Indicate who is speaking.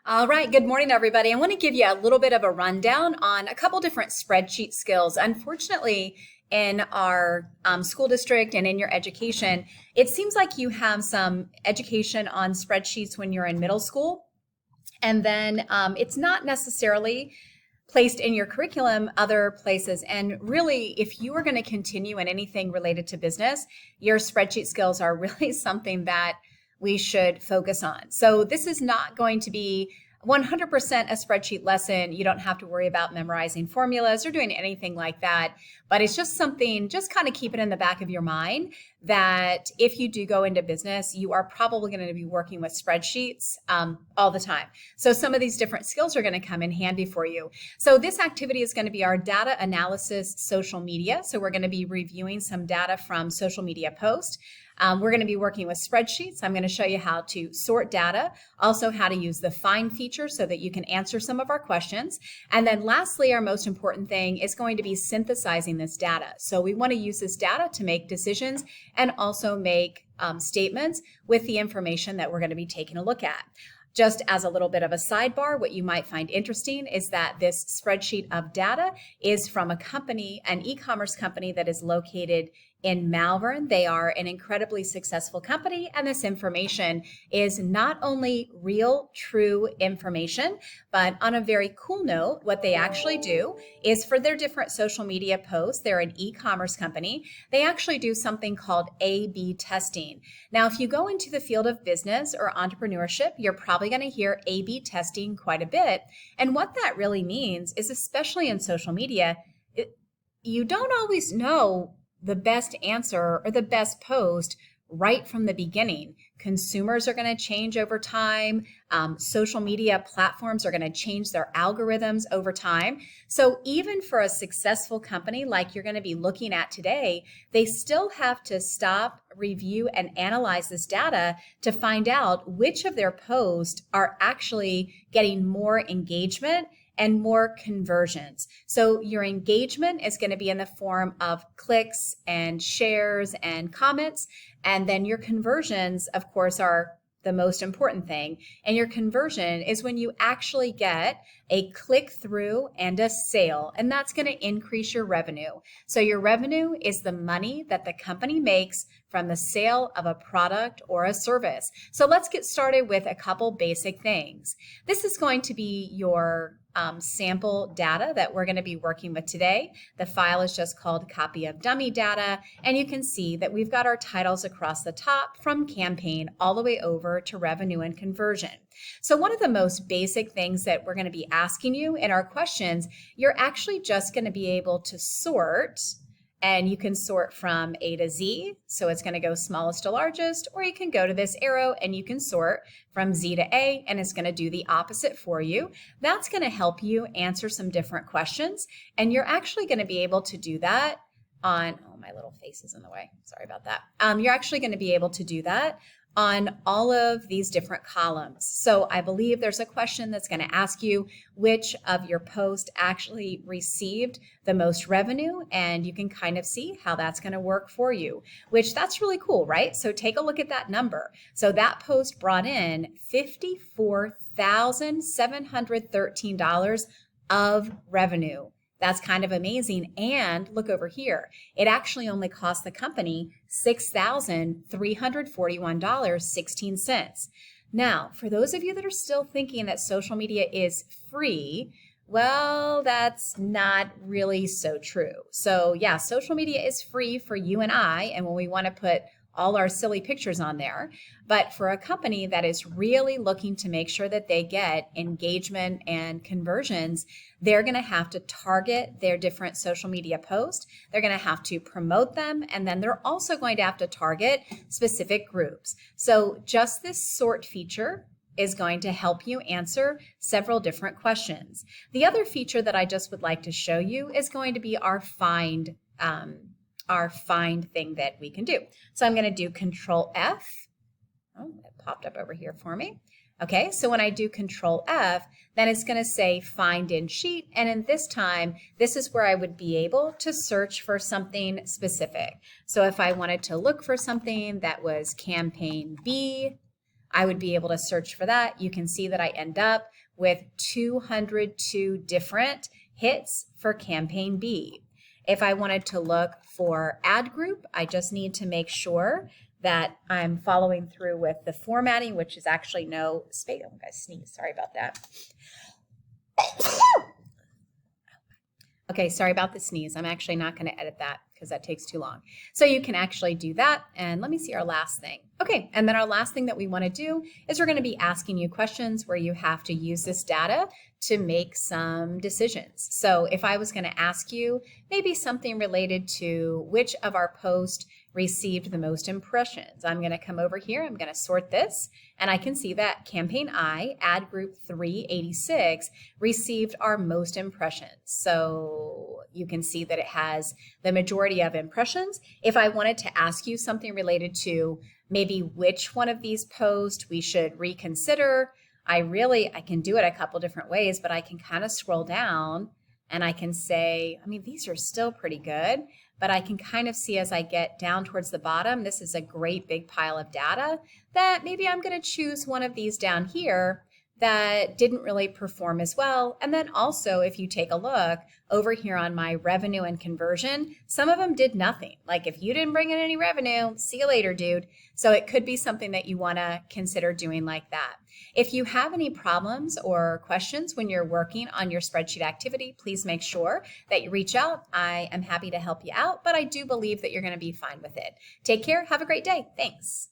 Speaker 1: All right, good morning, everybody. I want to give you a little bit of a rundown on a couple different spreadsheet skills. Unfortunately, in our school district and in your education, it seems like you have some education on spreadsheets when you're in middle school, and then it's not necessarily placed in your curriculum other places. And really, if you are going to continue in anything related to business, your spreadsheet skills are really something that we should focus on. So this is not going to be 100% a spreadsheet lesson. You don't have to worry about memorizing formulas or doing anything like that. But it's just something, just kind of keep it in the back of your mind that if you do go into business, you are probably going to be working with spreadsheets all the time. So some of these different skills are going to come in handy for you. So this activity is going to be our data analysis social media. So we're going to be reviewing some data from social media posts. We're going to be working with spreadsheets. I'm going to show you how to sort data, also how to use the find feature so that you can answer some of our questions. And then lastly, our most important thing is going to be synthesizing this data. So we want to use this data to make decisions and also make statements with the information that we're going to be taking a look at. Just as a little bit of a sidebar, what you might find interesting is that this spreadsheet of data is from a company, an e-commerce company that is located in Malvern. They are an incredibly successful company, and this information is not only real, true information, but on a very cool note, what they actually do is for their different social media posts, they're an e-commerce company, they actually do something called A/B testing. Now, if you go into the field of business or entrepreneurship, you're probably going to hear A/B testing quite a bit. And what that really means is, especially in social media, you don't always know the best answer or the best post right from the beginning. Consumers are going to change over time. Social media platforms are going to change their algorithms over time. So even for a successful company like you're going to be looking at today, they still have to stop, review, and analyze this data to find out which of their posts are actually getting more engagement and more conversions. So your engagement is going to be in the form of clicks and shares and comments. And then your conversions, of course, are the most important thing. And your conversion is when you actually get a click through and a sale, and that's going to increase your revenue. So your revenue is the money that the company makes from the sale of a product or a service. So let's get started with a couple basic things. This is going to be your sample data that we're going to be working with today. The file is just called copy of dummy data, and you can see that we've got our titles across the top from campaign all the way over to revenue and conversion. So one of the most basic things that we're going to be asking you in our questions, you're actually just going to be able to sort. And you can sort from A to Z, so it's going to go smallest to largest, or you can go to this arrow and you can sort from Z to A, and it's going to do the opposite for you. That's going to help you answer some different questions, and you're actually going to be able to do that on, oh, my little face is in the way. Sorry about that. You're actually going to be able to do that on all of these different columns. So I believe there's a question that's going to ask you which of your posts actually received the most revenue, and you can kind of see how that's going to work for you, which that's really cool, right? So take a look at that number. So that post brought in $54,713 of revenue. That's kind of amazing. And look over here. It actually only cost the company $6,341.16. Now, for those of you that are still thinking that social media is free, well, that's not really so true. So yeah, social media is free for you and I, and when we want to put all our silly pictures on there. But for a company that is really looking to make sure that they get engagement and conversions, they're going to have to target their different social media posts. They're going to have to promote them. And then they're also going to have to target specific groups. So just this sort feature is going to help you answer several different questions. The other feature that I just would like to show you is going to be our find thing that we can do. So I'm going to do Control F. Oh, it popped up over here for me. Okay, so when I do Control F, then it's going to say find in sheet. And in this time, this is where I would be able to search for something specific. So if I wanted to look for something that was campaign B, I would be able to search for that. You can see that I end up with 202 different hits for campaign B. If I wanted to look for ad group, I just need to make sure that I'm following through with the formatting, which is actually no space. Oh, I sneezed. Sorry about that. Okay, sorry about the sneeze. I'm actually not going to edit that because that takes too long. So you can actually do that. And let me see our last thing. Okay, and then our last thing that we want to do is we're going to be asking you questions where you have to use this data to make some decisions. So if I was going to ask you maybe something related to which of our posts received the most impressions, I'm going to come over here, I'm going to sort this, and I can see that campaign I, ad group 386, received our most impressions. So you can see that it has the majority of impressions. If I wanted to ask you something related to maybe which one of these posts we should reconsider, I can do it a couple different ways, but I can kind of scroll down and I can say, I mean, these are still pretty good, but I can kind of see as I get down towards the bottom, this is a great big pile of data that maybe I'm going to choose one of these down here that didn't really perform as well. And then also, if you take a look over here on my revenue and conversion, some of them did nothing. Like if you didn't bring in any revenue, see you later, dude. So it could be something that you want to consider doing like that. If you have any problems or questions when you're working on your spreadsheet activity, please make sure that you reach out. I am happy to help you out, but I do believe that you're going to be fine with it. Take care. Have a great day. Thanks.